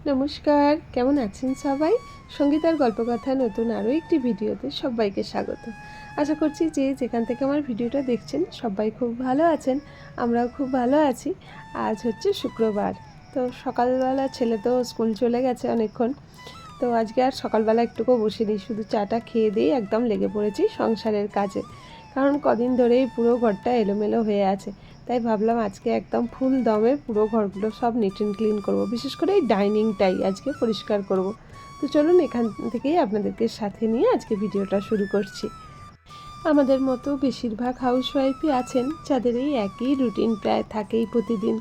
নমস্কার, কেমন আছেন সবাই? সঙ্গীতার গল্পকথা নতুন আরও একটি ভিডিওতে সবাইকে স্বাগত। আশা করছি যে যেখান থেকে আমার ভিডিওটা দেখছেন সবাই খুব ভালো আছেন, আমরাও খুব ভালো আছি। আজ হচ্ছে শুক্রবার, তো সকালবেলা ছেলে তো স্কুল চলে গেছে অনেকক্ষণ। তো আজকে আর সকালবেলা একটুকু বসিনি, শুধু চাটা খেয়ে দিয়ে একদম লেগে পড়েছি সংসারের কাজে। কারণ কদিন ধরেই পুরো ঘরটা এলোমেলো হয়ে আছে, তাই ভাবলাম আজকে একদম ফুল দমে পুরো ঘরগুলো সব নিট অ্যান্ড ক্লিন করবো। বিশেষ করে এই ডাইনিংটাই আজকে পরিষ্কার করব। তো চলুন এখান থেকেই আপনাদেরকে সাথে নিয়ে আজকে ভিডিওটা শুরু করছি। আমাদের মতো বেশিরভাগ হাউসওয়াইফই আছেন যাদের এই একই রুটিন প্রায় থাকেই প্রতিদিন।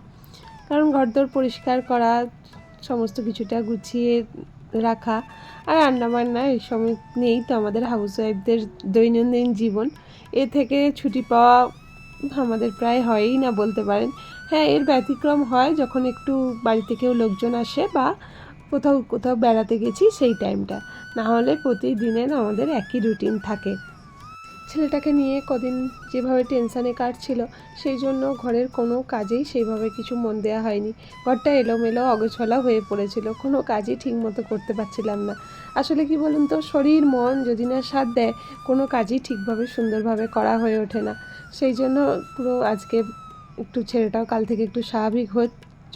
কারণ ঘরদোর পরিষ্কার করা, সমস্ত কিছুটা গুছিয়ে রাখা আর রান্নাবান্না এই সময় নিয়েই তো আমাদের হাউসওয়াইফদের দৈনন্দিন জীবন। এ থেকে ছুটি পাওয়া আমাদের প্রায় হয়ই না বলতে পারেন। হ্যাঁ, এর ব্যতিক্রম হয় যখন একটু বাড়িতে কেউ লোকজন আসে বা কোথাও কোথাও বেড়াতে গেছি সেই টাইমটা, না হলে প্রতিদিনের আমাদের একই রুটিন থাকে। ছেলেটাকে নিয়ে কদিন যেভাবে টেনশানে কাটছিল, সেই জন্য ঘরের কোনো কাজেই সেইভাবে কিছু মন দেওয়া হয়নি। ঘরটা এলোমেলো অগোছালো হয়ে পড়েছিল, কোনো কাজই ঠিকমতো করতে পারছিলাম না। আসলে কি বলুন তো, শরীর মন যদি না সাথ দেয়, কোনো কাজই ঠিকভাবে সুন্দরভাবে করা হয়ে ওঠে না। সেই জন্য পুরো আজকে একটু ছেলেটাও কাল থেকে একটু স্বাভাবিক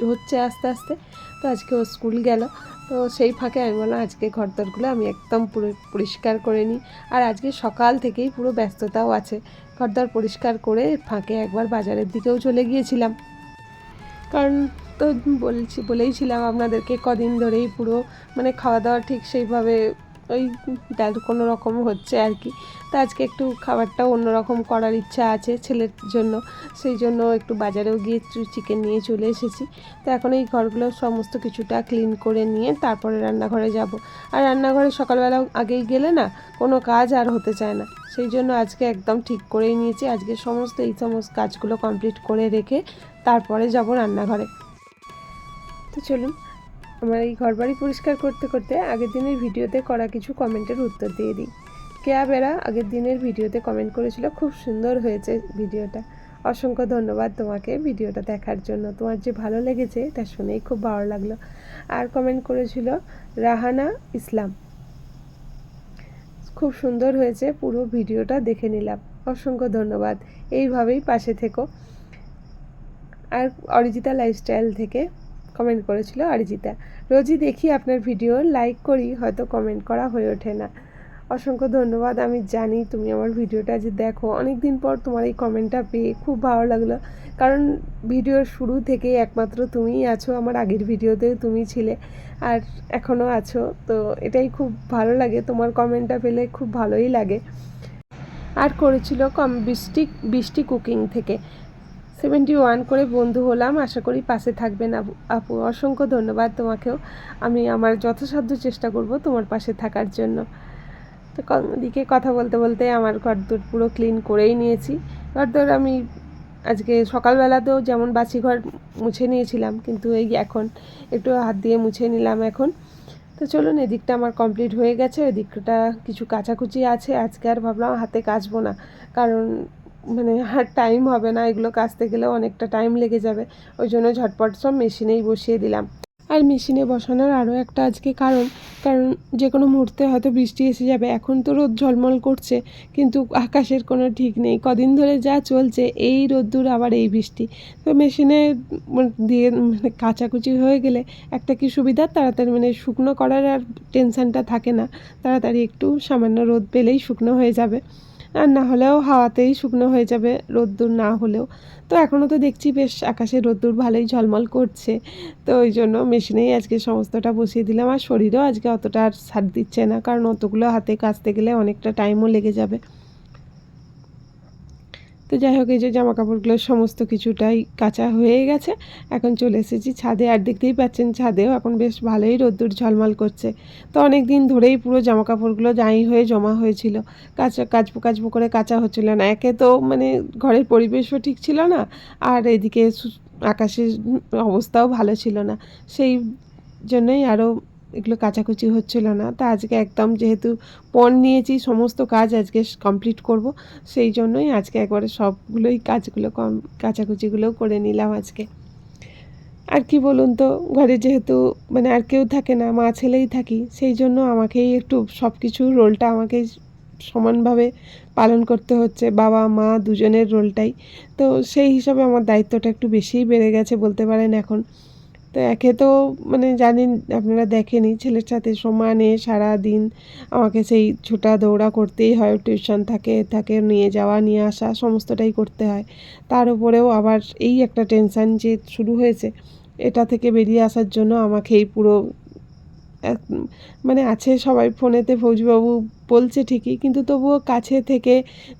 হচ্ছে আস্তে আস্তে। তো আজকে ও স্কুল গেল, তো সেই ফাঁকে আমি বললাম আজকে ঘরদোরগুলো আমি একদম পুরো পরিষ্কার করে নিই। আর আজকে সকাল থেকেই পুরো ব্যস্ততাও আছে। ঘরদোর পরিষ্কার করে ফাঁকে একবার বাজারের দিকেও চলে গিয়েছিলাম। কারণ তো বলেইছিলাম আপনাদেরকে কদিন ধরেই পুরো খাওয়া দাওয়া ঠিক সেইভাবে ওই ডাল কোনো রকম হচ্ছে আর কি। তো আজকে একটু খাবারটাও অন্যরকম করার ইচ্ছা আছে ছেলের জন্য, সেই জন্য একটু বাজারেও গিয়ে চিকেন নিয়ে চলে এসেছি। তো এখন এই ঘরগুলো সমস্ত কিছুটা ক্লিন করে নিয়ে তারপরে রান্নাঘরে যাব। আর রান্নাঘরে সকালবেলা আগেই গেলে না কোনো কাজ আর হতে চায় না। সেই জন্য আজকে একদম ঠিক করেই নিয়েছি, আজকে এই সমস্ত কাজগুলো কমপ্লিট করে রেখে তারপরে যাব রান্নাঘরে। তো চলুন, আমার এই ঘরবাড়ি পরিষ্কার করতে করতে আগের দিনের ভিডিওতে করা কিছু কমেন্টের উত্তর দিয়ে দিই। কেয়া বেরা আগের দিনের ভিডিওতে কমেন্ট করেছিল, খুব সুন্দর হয়েছে ভিডিওটা। অসংখ্য ধন্যবাদ তোমাকে ভিডিওটা দেখার জন্য, তোমার যে ভালো লেগেছে এটা শুনেই খুব ভালো লাগলো। আর কমেন্ট করেছিল রাহানা ইসলাম, খুব সুন্দর হয়েছে, পুরো ভিডিওটা দেখে নিলাম। অসংখ্য ধন্যবাদ, এইভাবেই পাশে থেকো। আর অরিজিতা লাইফস্টাইল থেকে কমেন্ট করেছিল অরিজিতা, রোজই দেখি আপনার ভিডিও, লাইক করি, হয়তো কমেন্ট করা হয়ে ওঠে না। অসংখ্য ধন্যবাদ, আমি জানি তুমি আমার ভিডিওটা যে দেখো। অনেক দিন পর তোমার এই কমেন্টটা পেয়ে খুব ভালো লাগলো, কারণ ভিডিওর শুরু থেকে একমাত্র তুমিই আছো, আমার আগের ভিডিওতেও তুমি ছিলে আর এখনও আছো। তো এটাই খুব ভালো লাগে, তোমার কমেন্টটা পেলে খুব ভালোই লাগে। আর করেছিল বৃষ্টি কুকিং থেকে 71 করে বন্ধু হলাম, আশা করি পাশে থাকবেন আপু। অসংখ্য ধন্যবাদ তোমাকেও, আমি আমার যথাসাধ্য চেষ্টা করব তোমার পাশে থাকার জন্য। তো দিকে কথা বলতে বলতে আমার ঘরদোর পুরো ক্লিন করেই নিয়েছি। ঘরদোর আমি আজকে সকালবেলাতেও যেমন বাসি ঘর মুছে নিয়েছিলাম, কিন্তু এই এখন একটু হাত দিয়ে মুছে নিলাম এখন। তো চলুন, এদিকটা আমার কমপ্লিট হয়ে গেছে, এদিকটা কিছু কাচাকুচি আছে। আজকে আর ভাবলাম হাতে কাচবো না, কারণ আর টাইম হবে না, এগুলো কাচতে গেলেও অনেকটা টাইম লেগে যাবে। ওই জন্য ঝটপট সব মেশিনেই বসিয়ে দিলাম। আর মেশিনে বসানোর আরও একটা আজকে কারণ যে কোনো মুহূর্তে হয়তো বৃষ্টি এসে যাবে। এখন তো রোদ ঝলমল করছে, কিন্তু আকাশের কোনো ঠিক নেই। কদিন ধরে যা চলছে, এই রোদ্দুর আবার এই বৃষ্টি। তো মেশিনে দিয়ে কাচাকুচি হয়ে গেলে একটা কি সুবিধা, তাড়াতাড়ি শুকনো করার আর টেনশানটা থাকে না। তাড়াতাড়ি একটু সামান্য রোদ পেলেই শুকনো হয়ে যাবে, আর না হলেও হাওয়াতেই শুকনো হয়ে যাবে, রোদ্দুর না হলেও। তো এখনও তো দেখছি বেশ আকাশে রোদ্দুর ভালোই ঝলমল করছে। তো ওই জন্য মেশিনেই আজকে সমস্তটা বসিয়ে দিলাম। আর শরীরও আজকে অতটা আর সাথ দিচ্ছে না, কারণ অতগুলো হাতে কাচতে গেলে অনেকটা টাইমও লেগে যাবে। তো যাই হোক, এই যে জামা কাপড়গুলো সমস্ত কিছুটাই কাচা হয়ে গেছে। এখন চলে এসেছি ছাদে, আর দেখতেই পাচ্ছেন ছাদেও এখন বেশ ভালোই রোদ্দুর ঝলমল করছে। তো অনেক দিন ধরেই পুরো জামা কাপড়গুলো জাঁই হয়ে জমা হয়েছিল, কাচবো করে কাচা হচ্ছিল না। একে তো ঘরের পরিবেশও ঠিক ছিল না, আর এদিকে আকাশের অবস্থাও ভালো ছিল না, সেই জন্যই আরও এগুলো কাচাকুচি হচ্ছিল না। তা আজকে একদম যেহেতু পণ নিয়েছি, সমস্ত কাজ আজকে কমপ্লিট করব, সেই জন্যই আজকে একবারে সবগুলোই কাজগুলো কাচাকুচিগুলোও করে নিলাম আজকে। আর কি বলুন তো, ঘরে যেহেতু মানে আর কেউ থাকে না, মা ছেলেই থাকি, সেই জন্য আমাকেই একটু সব কিছু রোলটা আমাকেই সমানভাবে পালন করতে হচ্ছে, বাবা মা দুজনের রোলটাই। তো সেই হিসাবে আমার দায়িত্বটা একটু বেশিই বেড়ে গেছে বলতে পারেন এখন। তো একে তো মানে জানেন, আপনারা দেখেনই ছেলের সাথে সমানে সারা দিন আমাকে সেই ছোটা দৌড়া করতেই হয়, টিউশন থাকে থাকে নিয়ে যাওয়া নিয়ে আসা সমস্তটাই করতে হয়। তার উপরেও আবার এই একটা টেনশান যে শুরু হয়েছে, এটা থেকে বেরিয়ে আসার জন্য আমাকে এই পুরো মানে আছে সবাই ফোনেতে ফৌজিবাবু বলছে ঠিকই, কিন্তু তবুও কাছে থেকে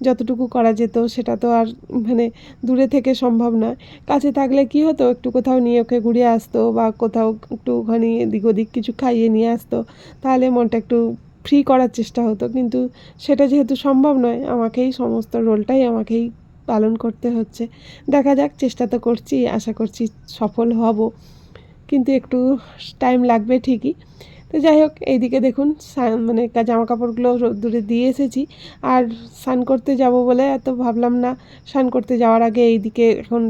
যতটুকু করা যেত সেটা তো আর মানে দূরে থেকে সম্ভব নয়। কাছে থাকলে কি হতো, একটু কোথাও নিয়ে ওকে ঘুরিয়ে আসতো বা কোথাও একটুখানি এদিক ওদিক কিছু খাইয়ে নিয়ে আসতো, তাহলে মনটা একটু ফ্রি করার চেষ্টা হতো। কিন্তু সেটা যেহেতু সম্ভব নয়, আমাকেই সমস্ত রোলটাই আমাকেই পালন করতে হচ্ছে। দেখা যাক, চেষ্টা তো করছি, আশা করছি সফল হব, কিন্তু একটু টাইম লাগবে ঠিকই। তো যাই হোক, এইদিকে দেখুন মানে জামা কাপড়গুলো রোদ্দুরে দিয়ে এসেছি, আর স্নান করতে যাব বলে এত ভাবলাম না স্নান করতে যাওয়ার আগে এইদিকে এখন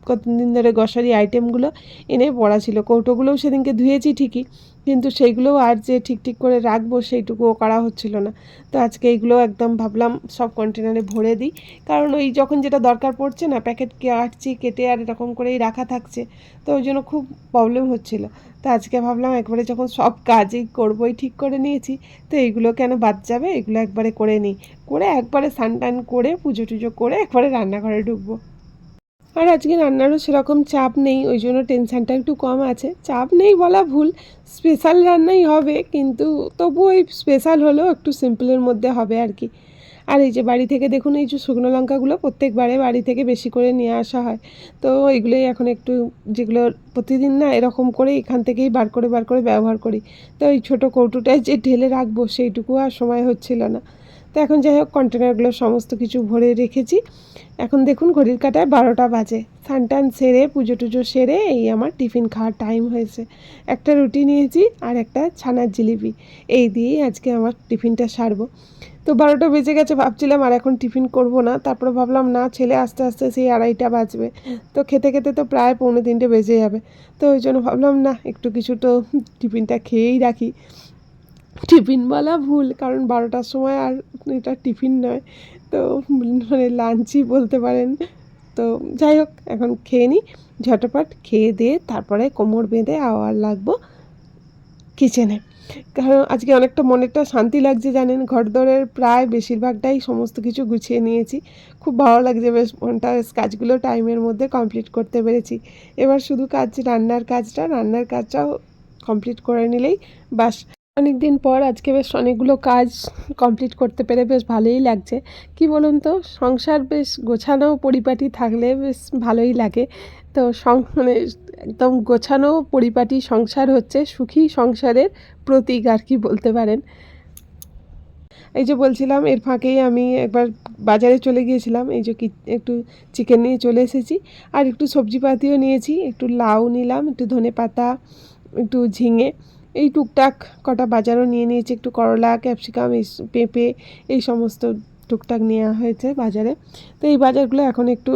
কতদিন ধরে গ্রসারি আইটেমগুলো এনে পড়া ছিল, কৌটোগুলোও সেদিনকে ধুয়েছি ঠিকই, কিন্তু সেইগুলোও আর যে ঠিক ঠিক করে রাখবো সেইটুকুও করা হচ্ছিল না। তো আজকে এইগুলো একদম ভাবলাম সব কন্টেনারে ভরে দিই, কারণ ওই যখন যেটা দরকার পড়ছে না, প্যাকেট কাটছি কেটে আর এরকম করেই রাখা থাকছে, তো ওই জন্য খুব প্রবলেম হচ্ছিল। তো আজকে ভাবলাম একবারে যখন সব কাজই করবোই ঠিক করে নিয়েছি, তো এইগুলো কেন বাদ যাবে, এগুলো একবারে করে নিই, করে একবারে স্নান টান করে পুজো টুজো করে একবারে রান্নাঘরে ঢুকবো। আর আজকে রান্নারও সেরকম চাপ নেই, ওই জন্য টেনশানটা একটু কম আছে। চাপ নেই বলা ভুল, স্পেশাল রান্নাই হবে, কিন্তু তবু ওই স্পেশাল হলেও একটু সিম্পলের মধ্যে হবে আর কি। আর এই যে বাড়ি থেকে দেখুন, এই যে শুকনো লঙ্কাগুলো প্রত্যেকবারে বাড়ি থেকে বেশি করে নিয়ে আসা হয়, তো এইগুলোই এখন একটু, যেগুলো প্রতিদিন না এরকম করে এখান থেকেই বার করে ব্যবহার করি, তো ওই ছোটো কৌটোটায় যে ঢেলে রাখবো সেইটুকু আর সময় হচ্ছিল না। তো এখন যাই হোক, কন্টেনারগুলো সমস্ত কিছু ভরে রেখেছি। এখন দেখুন ঘড়ির কাঁটায় 12টা বাজে, স্নান টান সেরে পুজো টুজো সেরে এই আমার টিফিন খাওয়ার টাইম হয়েছে। একটা রুটি নিয়েছি আর একটা ছানার জিলিপি, এই দিয়েই আজকে আমার টিফিনটা সারবো। তো 12টা বেজে গেছে, ভাবছিলাম আর এখন টিফিন করব না, তারপরে ভাবলাম না, ছেলে আস্তে আস্তে সেই 2:30টা বাজবে, তো খেতে খেতে তো প্রায় 2:45 বেজে যাবে। তো ওই জন্য ভাবলাম না, একটু কিছু তো টিফিনটা খেয়েই রাখি। টিফিন বলা ভুল, কারণ 12টার সময় আর এটা টিফিন নয়, তো মানে লাঞ্চই বলতে পারেন। তো যাই হোক, এখন খেয়ে নিই, ঝটপট খেয়ে দিয়ে তারপরে কোমর বেঁধে আবার লাগবো কিচেনে। কারণ আজকে অনেকটা মনেরটা শান্তি লাগছে জানেন, ঘরদোরের প্রায় বেশিরভাগটাই সমস্ত কিছু গুছিয়ে নিয়েছি, খুব ভালো লাগছে, বেশ মনটা কাজগুলো টাইমের মধ্যে কমপ্লিট করতে পেরেছি। এবার শুধু কাজ রান্নার কাজটাও কমপ্লিট করে নিলেই বাস। অনেক দিন পর আজকে বেশ অনেকগুলো কাজ কমপ্লিট করতে পেরে বেশ ভালোই লাগছে। কি বলুন তো, সংসার বেশ গোছানো পরিপাটি থাকলে বেশ ভালোই লাগে। তো মানে একদম গোছানো পরিপাটি সংসার হচ্ছে সুখী সংসারের প্রতীক আর কি বলতে পারেন। এই যে বলছিলাম, এর ফাঁকেই আমি একবার বাজারে চলে গিয়েছিলাম, এই যে একটু চিকেন নিয়ে চলে এসেছি, আর একটু সবজিপাতিও নিয়েছি, একটু লাউ নিলাম, একটু ধনেপাতা, একটু ঝিঙে, এই টুকটাক কটা বাজারও নিয়ে নিয়েছি, একটু করলা ক্যাপসিকাম এই পেঁপে এই সমস্ত টুকটাক নেওয়া হয়েছে বাজারে। তো এই বাজারগুলো এখন একটু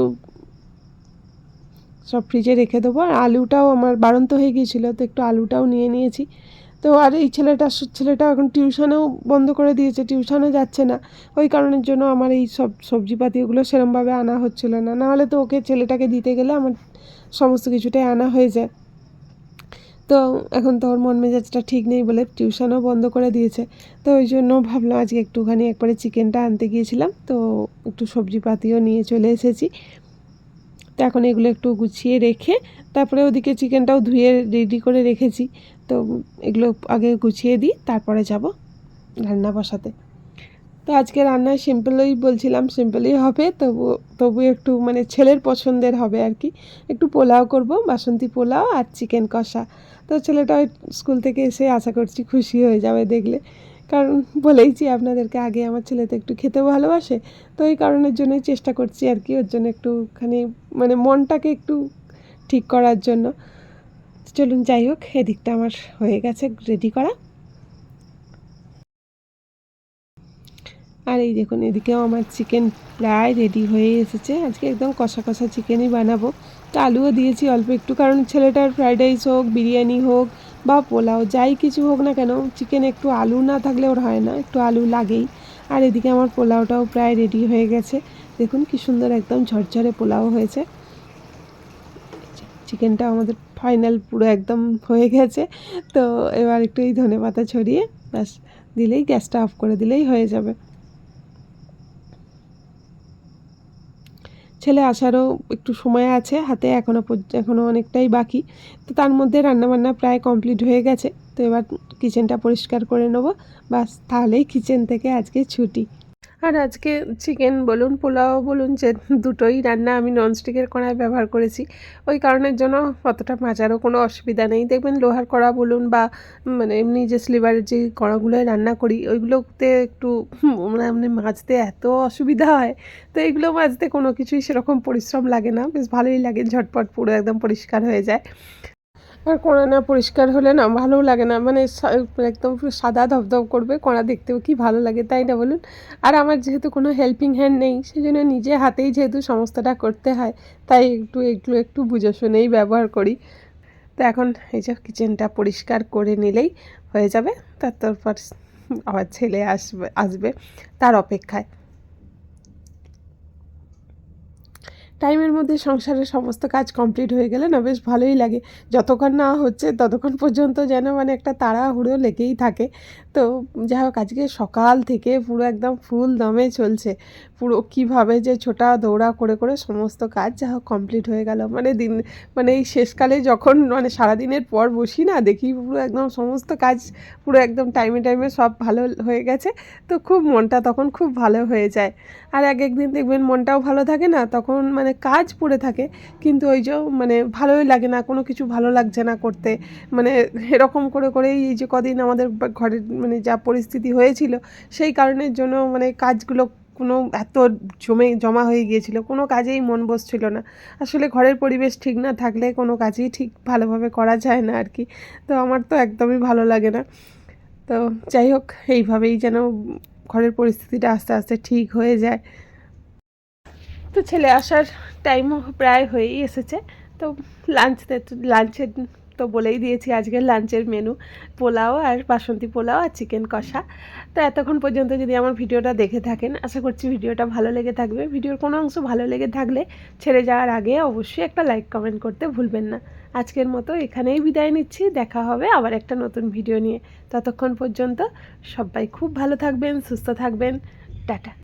সব ফ্রিজে রেখে দেবো। আর আলুটাও আমার বাড়ন্ত হয়ে গিয়েছিলো, তো একটু আলুটাও নিয়ে নিয়েছি। তো আর এই ছেলেটা এখন টিউশনেও বন্ধ করে দিয়েছে, টিউশনে যাচ্ছে না, ওই কারণের জন্য আমার এই সব সবজিপাতিগুলো সেরমভাবে আনা হচ্ছিলো না, নাহলে তো ওকে ছেলেটাকে দিতে গেলে আমার সমস্ত কিছুটাই আনা হয়ে যায়। তো এখন তো ওর মন মেজাজটা ঠিক নেই বলে টিউশনও বন্ধ করে দিয়েছে, তো ওই জন্য ভাবলাম আজকে একটুখানি একবারে চিকেনটা আনতে গিয়েছিলাম, তো একটু সবজিপাতিও নিয়ে চলে এসেছি। তো এখন এগুলো একটু গুছিয়ে রেখে তারপরে ওদিকে চিকেনটাও ধুয়ে রেডি করে রেখেছি, তো এগুলো আগে গুছিয়ে দিই, তারপরে যাব রান্না বসাতে। তো আজকে রান্না সিম্পলই বলছিলাম, সিম্পলই হবে, তবু একটু মানে ছেলের পছন্দের হবে আর কি। একটু পোলাও করব, বাসন্তী পোলাও আর চিকেন কষা। তো ছেলেটা স্কুল থেকে এসে আশা করছি খুশি হয়ে যাবে দেখলে, কারণ বলেইছি আপনাদেরকে আগে, আমার ছেলে তো একটু খেতে ভালোবাসে, তো এই কারণের জন্যই চেষ্টা করছি আর কি, ওর জন্য একটুখানি মানে মনটাকে একটু ঠিক করার জন্য। চলুন যাই হোক, এদিকটা আমার হয়ে গেছে রেডি করা। আর এই দেখুন এদিকেও আমার চিকেন প্রায় রেডি হয়ে এসেছে। আজকে একদম কষা কষা চিকেনই বানাবো। তো আলুও দিয়েছি অল্প একটু, কারণ ছেলেটার ফ্রাইড রাইস হোক, বিরিয়ানি হোক বা পোলাও যাই কিছু হোক না কেন, চিকেন একটু আলু না থাকলে ওর হয় না, একটু আলু লাগেই। আর এদিকে আমার পোলাওটাও প্রায় রেডি হয়ে গেছে। দেখুন কি সুন্দর একদম ঝরঝরে পোলাও হয়েছে। চিকেনটা আমাদের ফাইনাল পুরো একদম হয়ে গেছে। তো এবার একটু এই ধনেপাতা ছড়িয়ে ব্যাস দিলেই, গ্যাসটা অফ করে দিলেই হয়ে যাবে। ছেলে আসারও একটু সময় আছে হাতে, এখনও অনেকটাই বাকি। তো তার মধ্যে রান্নাবান্না প্রায় কমপ্লিট হয়ে গেছে। তো এবার কিচেনটা পরিষ্কার করে নেবো, বাস তাহলেই কিচেন থেকে আজকে ছুটি। আর আজকে চিকেন বলুন, পোলাও বলুন, যে দুটোই রান্না আমি ননস্টিকের কড়াই ব্যবহার করেছি। ওই কারণের জন্য অতটা মাজারও কোনো অসুবিধা নেই। দেখবেন লোহার কড়া বলুন বা মানে এমনি যে স্লিভারের যে কড়াগুলোয় রান্না করি, ওইগুলোতে একটু মানে মাজতে এত অসুবিধা হয়। তো এইগুলো মাজতে কোনো কিছুই সেরকম পরিশ্রম লাগে না, বেশ ভালোই লাগে, ঝটপট পুরো একদম পরিষ্কার হয়ে যায়। আর কড়া না পরিষ্কার হলে না ভালোও লাগে না, মানে একদম পুরো সাদা ধবধব করবে, কড়া দেখতেও কি ভালো লাগে, তাই না বলুন? আর আমার যেহেতু কোনো হেল্পিং হ্যান্ড নেই, সেই জন্য নিজে হাতেই যেহেতু সমস্তটা করতে হয়, তাই এগুলো একটু বুঝে শুনেই ব্যবহার করি। তো এখন এই যে কিচেনটা পরিষ্কার করে নিলেই হয়ে যাবে। তারপর আবার ছেলে আসবে তার অপেক্ষায়। টাইমের মধ্যে সংসারের সমস্ত কাজ কমপ্লিট হয়ে গেলে না বেশ ভালোই লাগে। যতক্ষণ না হচ্ছে ততক্ষণ পর্যন্ত যেন মানে একটা তাড়াহুড়ো লেগেই থাকে। তো যাই হোক, আজকে সকাল থেকে পুরো একদম ফুল দমে চলছে। পুরো কীভাবে যে ছোটা দৌড়া করে করে সমস্ত কাজ যা হোক কমপ্লিট হয়ে গেল। মানে এই শেষকালে যখন মানে সারাদিনের পর বসি না, দেখি পুরো একদম সমস্ত কাজ পুরো একদম টাইমে টাইমে সব ভালো হয়ে গেছে। তো খুব মনটা তখন খুব ভালো হয়ে যায়। আর এক দিন দেখবেন মনটাও ভালো থাকে না, তখন মানে কাজ পড়ে থাকে, কিন্তু ওই যে মানে ভালোই লাগে না, কোনো কিছু ভালো লাগছে না করতে। মানে এরকম করে করেই এই যে কদিন আমাদের ঘরের মানে যা পরিস্থিতি হয়েছিল, সেই কারণের জন্য মানে কাজগুলো কোনো এত জমা হয়ে গিয়েছিল, কোনো কাজেই মন বসছিল না। আসলে ঘরের পরিবেশ ঠিক না থাকলে কোনো কাজই ঠিক ভালোভাবে করা যায় না আর কি। তো আমার তো একদমই ভালো লাগে না। তো যাই হোক, এইভাবেই যেন ঘরের পরিস্থিতিটা আস্তে আস্তে ঠিক হয়ে যায়। তো ছেলে আসার টাইমও প্রায় হয়েই এসেছে। তো লাঞ্চের তো বলেই দিয়েছি আজকের লাঞ্চের মেনু পোলাও আর বাসন্তী পোলাও আর চিকেন কষা। তো এতক্ষণ পর্যন্ত যদি আমার ভিডিওটা দেখে থাকেন, আশা করছি ভিডিওটা ভালো লেগে থাকবে। ভিডিওর কোনো অংশ ভালো লেগে থাকলে ছেড়ে যাওয়ার আগে অবশ্যই একটা লাইক কমেন্ট করতে ভুলবেন না। আজকের মতো এখানেই বিদায় নিচ্ছি, দেখা হবে আবার একটা নতুন ভিডিও নিয়ে। ততক্ষণ পর্যন্ত সবাই খুব ভালো থাকবেন, সুস্থ থাকবেন। টাটা।